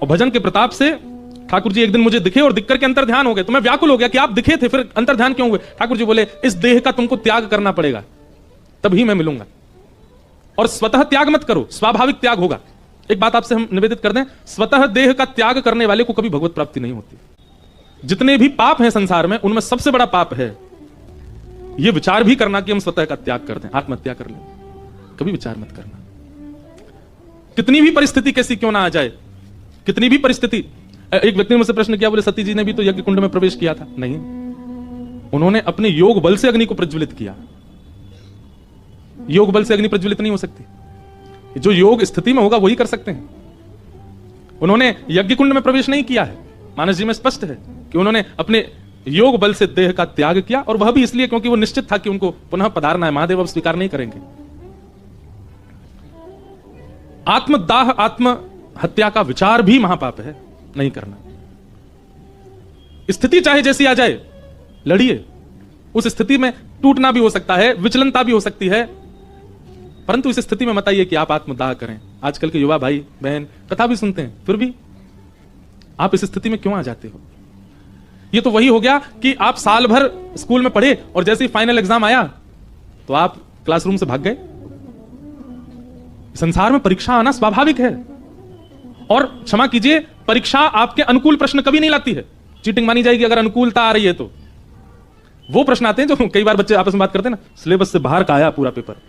और भजन के प्रताप से ठाकुर जी एक दिन मुझे दिखे और दिख करके अंतर ध्यान हो गए। तो मैं व्याकुल हो गया कि आप दिखे थे, फिर अंतर ध्यान क्यों हुए? ठाकुर जी बोले, इस देह का तुमको त्याग करना पड़ेगा, तभी मैं मिलूंगा। और स्वतः त्याग मत करो, स्वाभाविक त्याग होगा। एक बात आपसे हम निवेदित कर दें, स्वतः देह का त्याग करने वाले को कभी भगवत प्राप्ति नहीं होती। जितने भी पाप हैं संसार में, उनमें सबसे बड़ा पाप है यह विचार भी करना कि हम स्वतः का त्याग कर दें, आत्महत्या कर लें। कभी विचार मत करना। कितनी भी परिस्थिति कैसी क्यों ना आ जाए, कितनी भी परिस्थिति। एक व्यक्ति ने मुझसे प्रश्न किया, बोले सती जी ने भी तो यज्ञ कुंड में प्रवेश किया था। नहीं, उन्होंने अपने योग बल से अग्नि को प्रज्वलित किया। योग बल से अग्नि प्रज्वलित नहीं हो सकती। जो योग स्थिति में होगा वही कर सकते हैं। उन्होंने यज्ञ कुंड में प्रवेश नहीं किया है। मानस जी में स्पष्ट है कि उन्होंने अपने योग बल से देह का त्याग किया, और वह भी इसलिए क्योंकि वो निश्चित था कि उनको पुनः पधारना है। महादेव अब स्वीकार नहीं करेंगे। आत्मदाह, आत्म हत्या का विचार भी महापाप है, नहीं करना। स्थिति चाहे जैसी आ जाए, लड़िए। उस स्थिति में टूटना भी हो सकता है, विचलनता भी हो सकती है, परंतु इस स्थिति में मत आइए कि आप आत्मदाह करें। आजकल के युवा भाई बहन कथा भी सुनते हैं, फिर भी आप इस स्थिति में क्यों आ जाते हो? ये तो वही हो गया कि आप साल भर स्कूल में पढ़े और जैसे ही फाइनल एग्जाम आया तो आप क्लासरूम से भाग गए। संसार में परीक्षा आना स्वाभाविक है, और क्षमा कीजिए, परीक्षा आपके अनुकूल प्रश्न कभी नहीं लाती है। चीटिंग मानी जाएगी अगर अनुकूलता आ रही है तो। वो प्रश्न आते हैं जो कई बार बच्चे आपस में बात करते हैं ना, सिलेबस से बाहर का आया पूरा पेपर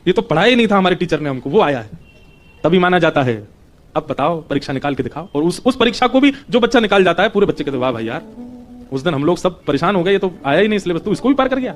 ये तो पढ़ाया ही नहीं था हमारे टीचर ने हमको, वो आया है, तभी माना जाता है। अब बताओ, परीक्षा निकाल के दिखाओ। और उस परीक्षा को भी जो बच्चा निकाल जाता है, पूरे बच्चे कहते वाह भाई यार, उस दिन हम लोग सब परेशान हो गए, ये तो आया ही नहीं सिलेबस, तू इसको भी पार कर गया।